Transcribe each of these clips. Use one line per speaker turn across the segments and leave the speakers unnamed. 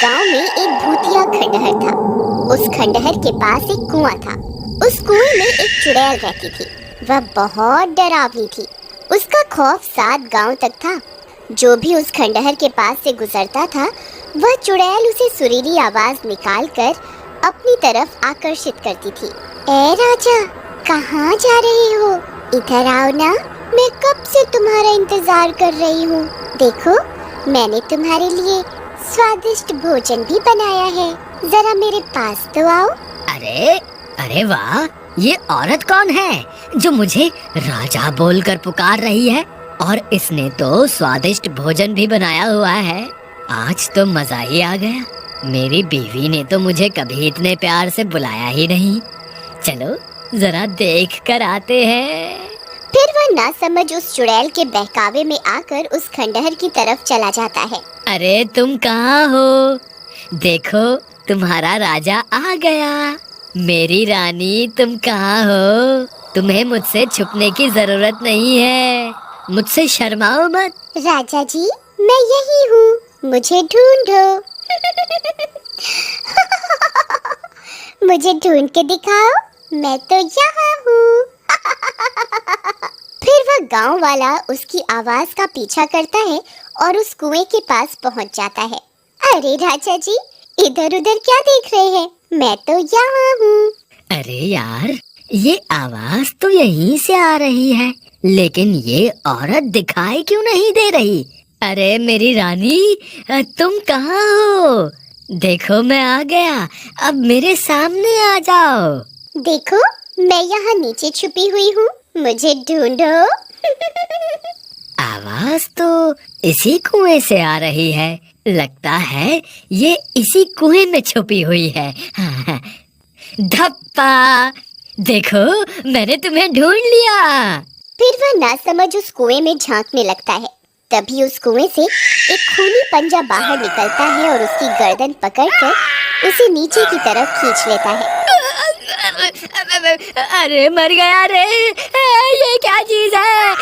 गांव में एक भूतिया खंडहर था। उस खंडहर के पास एक कुआं था। उस कुएं में एक चुड़ैल रहती थी। वह बहुत डरावनी थी। उसका खौफ 7 गांव तक था। जो भी उस खंडहर के पास से गुजरता था, वह चुड़ैल उसे सुरीली आवाज निकालकर अपनी तरफ आकर्षित करती थी। ए राजा, कहाँ जा रहे हो? इधर आओ ना, मैं कब से तुम्हारा इंतजार कर रही हूँ। देखो, मैंने तुम्हारे लिए स्वादिष्ट भोजन भी बनाया है। जरा मेरे पास तो आओ।
अरे अरे वाह, ये औरत कौन है जो मुझे राजा बोलकर पुकार रही है? और इसने तो स्वादिष्ट भोजन भी बनाया हुआ है। आज तो मजा ही आ गया। मेरी बीवी ने तो मुझे कभी इतने प्यार से बुलाया ही नहीं। चलो जरा देख कर आते हैं।
फिर वह नासमझ उस चुड़ैल के बहकावे में आकर उस खंडहर की तरफ चला जाता है।
अरे तुम कहाँ हो? देखो, तुम्हारा राजा आ गया। मेरी रानी, तुम कहाँ हो? तुम्हें मुझसे छुपने की जरूरत नहीं है। मुझसे शर्माओ मत।
राजा जी, मैं यही हूँ, मुझे ढूंढो। मुझे ढूंढ के दिखाओ, मैं तो यहाँ हूँ। फिर वह गांव वाला उसकी आवाज का पीछा करता है और उस कुएं के पास पहुंच जाता है। अरे राजा जी, इधर उधर क्या देख रहे हैं? मैं तो यहाँ हूँ।
अरे यार, ये आवाज तो यहीं से आ रही है, लेकिन ये औरत दिखाई क्यों नहीं दे रही? अरे मेरी रानी, तुम कहाँ हो? देखो, मैं आ गया। अब मेरे सामने आ जाओ।
देखो, मैं यहाँ नीचे छुपी हुई हूँ, मुझे ढूंढो।
आवाज तो इसी कुएं से आ रही है। लगता है ये इसी कुएं में छुपी हुई है। धप्पा! देखो, मैंने तुम्हें ढूंढ लिया।
फिर वह नासमझ उस कुएं में झांकने लगता है। तभी उस कुएं से एक खूनी पंजा बाहर निकलता है और उसकी गर्दन पकड़कर उसे नीचे की तरफ खींच लेता है।
अरे मर गया रे! ये क्या चीज है?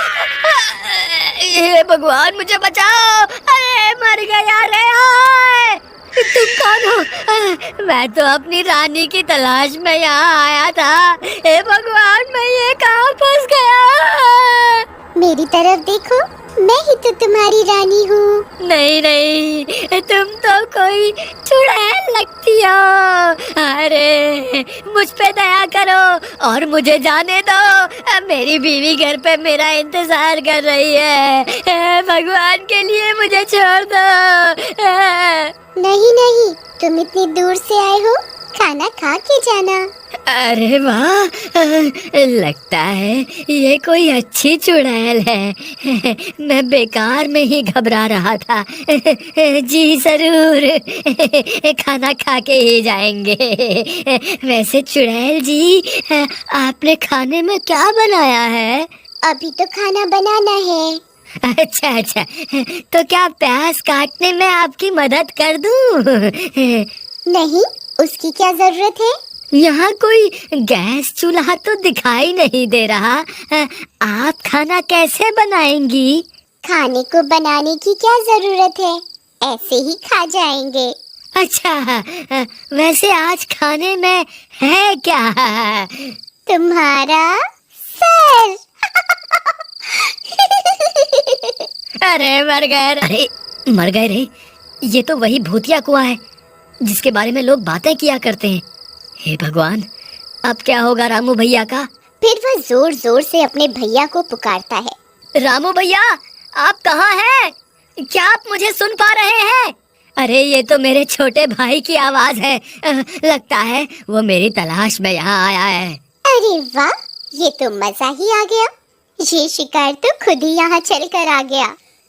हे भगवान, मुझे बचाओ! अरे मर गया रे! हाय! तुम कौन हो? मैं तो अपनी रानी की तलाश में यहाँ आया था। हे भगवान, मैं ये कहाँ फंस गया?
मेरी तरफ देखो, मैं ही तो तुम्हारी रानी हूँ।
नहीं नहीं, तुम तो कोई चुड़ैल लगती हो। अरे मुझ पे दया करो और मुझे जाने दो। मेरी बीवी घर पे मेरा इंतजार कर रही है। भगवान के लिए मुझे छोड़ दो।
नहीं नहीं, तुम इतनी दूर से आए हो, खाना खा के जाना।
अरे वाह, लगता है ये कोई अच्छी चुड़ैल है। मैं बेकार में ही घबरा रहा था। जी जरूर, खाना खा के ही जाएंगे। वैसे चुड़ैल जी, आपने खाने में क्या बनाया है?
अभी तो खाना बनाना है।
अच्छा अच्छा, तो क्या प्याज काटने में आपकी मदद कर दूं?
नहीं, उसकी क्या जरूरत है?
यहाँ कोई गैस चूल्हा तो दिखाई नहीं दे रहा। आप खाना कैसे बनाएंगी?
खाने को बनाने की क्या जरूरत है, ऐसे ही खा जाएंगे।
अच्छा, वैसे आज खाने में है क्या?
तुम्हारा सर।
अरे मर गए! अरे मर गए रे! ये तो वही भूतिया कुआं है जिसके बारे में लोग बातें किया करते हैं। हे भगवान, अब क्या होगा रामू भैया का?
फिर वह जोर जोर से अपने भैया को पुकारता है।
रामू भैया, आप कहाँ हैं? क्या आप मुझे सुन पा रहे हैं? अरे ये तो मेरे छोटे भाई की आवाज है। लगता है वो मेरी तलाश में यहाँ आया है।
अरे वाह, ये तो मजा ही आ गया। ये शिकार तो खुद ही यहाँ चल कर आ गया।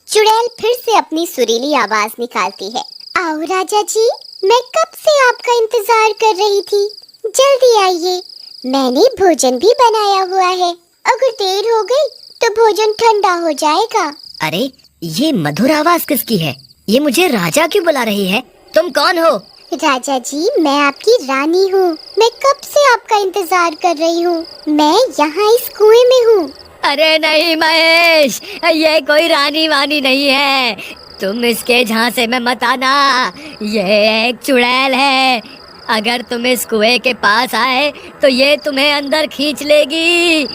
चुड़ैल फिर से अपनी सुरीली आवाज निकालती है। आओ राजा जी, मैं कब से आपका इंतजार कर रही थी। जल्दी आइए, मैंने भोजन भी बनाया हुआ है। अगर देर हो गई तो भोजन ठंडा हो जाएगा।
अरे ये मधुर आवाज किसकी है? ये मुझे राजा क्यों बुला रही है? तुम कौन हो?
राजा जी, मैं आपकी रानी हूँ। मैं कब से आपका इंतजार कर रही हूँ। मैं यहाँ इस कुएं में हूँ।
अरे नहीं महेश, ये कोई रानी वानी नहीं है। तुम इसके झांसे में मत आना, ये एक चुड़ैल है। अगर तुम इस कुएं के पास आए तो ये तुम्हें अंदर खींच लेगी।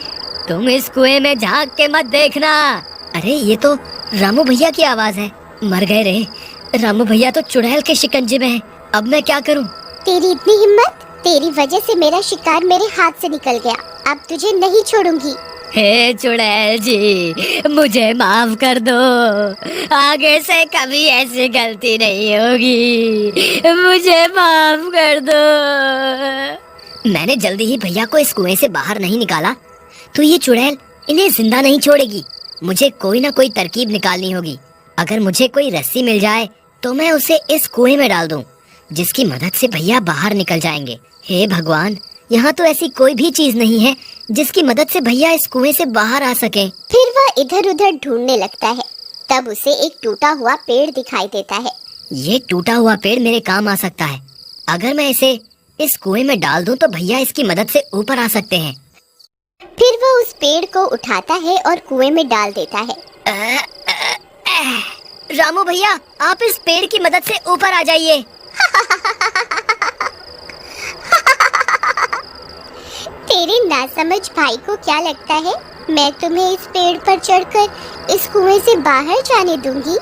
तुम इस कुएं में झांक के मत देखना। अरे ये तो रामू भैया की आवाज है। मर गए रे, रामू भैया तो चुड़ैल के शिकंजे में है। अब मैं क्या करूं?
तेरी इतनी हिम्मत, तेरी वजह से मेरा शिकार मेरे हाथ से निकल गया। अब तुझे नहीं छोड़ूंगी।
हे चुड़ैल जी, मुझे माफ कर दो। आगे से कभी ऐसी गलती नहीं होगी। मुझे माफ कर दो। मैंने जल्दी ही भैया को इस कुएं से बाहर नहीं निकाला तो ये चुड़ैल इन्हें जिंदा नहीं छोड़ेगी। मुझे कोई ना कोई तरकीब निकालनी होगी। अगर मुझे कोई रस्सी मिल जाए तो मैं उसे इस कुएं में डाल दूं, जिसकी मदद से भैया बाहर निकल जाएंगे। हे भगवान, यहाँ तो ऐसी कोई भी चीज नहीं है जिसकी मदद से भैया इस कुएं से बाहर आ सके।
फिर वह इधर उधर ढूंढने लगता है। तब उसे एक टूटा हुआ पेड़ दिखाई देता है।
ये टूटा हुआ पेड़ मेरे काम आ सकता है। अगर मैं इसे इस कुएं में डाल दूं तो भैया इसकी मदद से ऊपर आ सकते हैं।
फिर वह उस पेड़ को उठाता है और कुएं में डाल देता है।
रामू भैया, आप इस पेड़ की मदद से ऊपर आ जाइए।
तेरे नासमझ भाई को क्या लगता है मैं तुम्हें इस पेड़ पर चढ़कर इस कुएं से बाहर जाने दूंगी?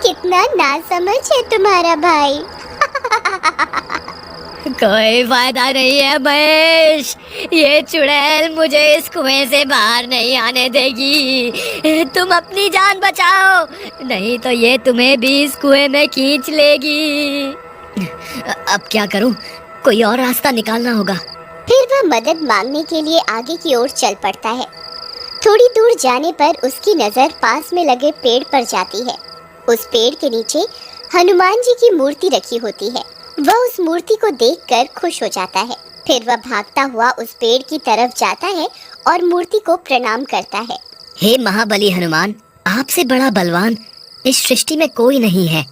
कितना नासमझ है तुम्हारा भाई।
कोई फायदा नहीं है महेश, ये चुड़ैल मुझे इस कुएं से बाहर नहीं आने देगी। तुम अपनी जान बचाओ, नहीं तो ये तुम्हें भी इस कुएं में खींच लेगी। अब क्या करूं? कोई और रास्ता निकालना होगा।
फिर वह मदद मांगने के लिए आगे की ओर चल पड़ता है। थोड़ी दूर जाने पर उसकी नजर पास में लगे पेड़ पर जाती है। उस पेड़ के नीचे हनुमान जी की मूर्ति रखी होती है। वह उस मूर्ति को देखकर खुश हो जाता है। फिर वह भागता हुआ उस पेड़ की तरफ जाता है और मूर्ति को प्रणाम करता है।
हे महाबली हनुमान, आपसे बड़ा बलवान इस सृष्टि में कोई नहीं है।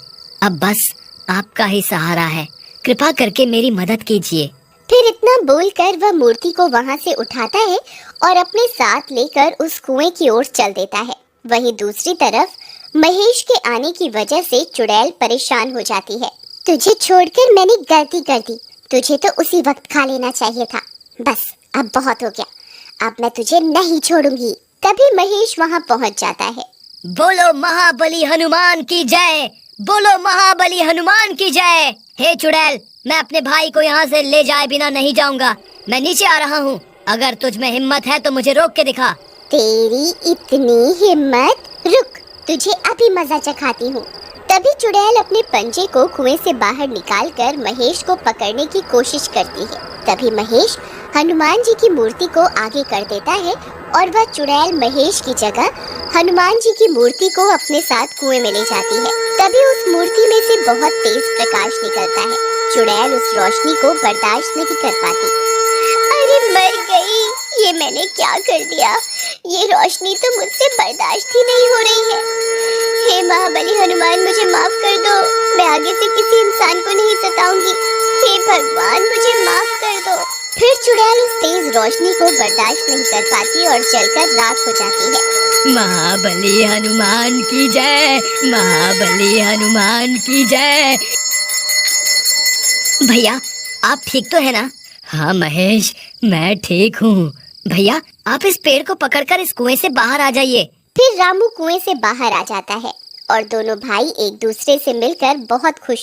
अब बस आपका ही सहारा है। कृपा करके मेरी मदद कीजिए।
फिर इतना बोलकर वह मूर्ति को वहां से उठाता है और अपने साथ लेकर उस कुएं की ओर चल देता है। वहीं दूसरी तरफ महेश के आने की वजह से चुड़ैल परेशान हो जाती है। तुझे छोड़कर मैंने गलती कर दी। तुझे तो उसी वक्त खा लेना चाहिए था। बस अब बहुत हो गया। अब मैं तुझे नहीं छोड़ूंगी। तभी महेश वहां पहुंच जाता है।
बोलो महाबली हनुमान की जय, बोलो महाबली हनुमान की जय। हे चुड़ैल, मैं अपने भाई को यहाँ से ले जाए बिना नहीं जाऊंगा। मैं नीचे आ रहा हूँ। अगर तुझ में हिम्मत है तो मुझे रोक के दिखा।
तेरी इतनी हिम्मत? रुक, तुझे अभी मजा चखाती हूँ। तभी चुड़ैल अपने पंजे को कुएं से बाहर निकालकर महेश को पकड़ने की कोशिश करती है। तभी महेश हनुमान जी की मूर्ति को आगे कर देता है और वह चुड़ैल महेश की जगह हनुमान जी की मूर्ति को अपने साथ कुएं में ले जाती है। तभी उस मूर्ति में से बहुत तेज प्रकाश निकलता है। चुड़ैल उस रोशनी को बर्दाश्त नहीं कर पाती। अरे मर गई, ये मैंने क्या कर दिया? ये रोशनी तो मुझसे बर्दाश्त ही नहीं हो रही है। हे महाबली हनुमान, मुझे माफ कर दो। मैं आगे से किसी इंसान को नहीं सताऊंगी। हे भगवान, मुझे माफ कर दो। फिर चुड़ैल उस तेज रोशनी को बर्दाश्त नहीं कर पाती और जलकर राख हो जाती है।
महाबली हनुमान की जय, महाबली हनुमान की जय। भैया, आप ठीक तो है ना? हाँ महेश, मैं ठीक हूँ। भैया, आप इस पेड़ को पकड़कर इस कुएं से बाहर आ जाइए।
फिर रामू कुएं से बाहर आ जाता है और दोनों भाई एक दूसरे से मिलकर बहुत खुश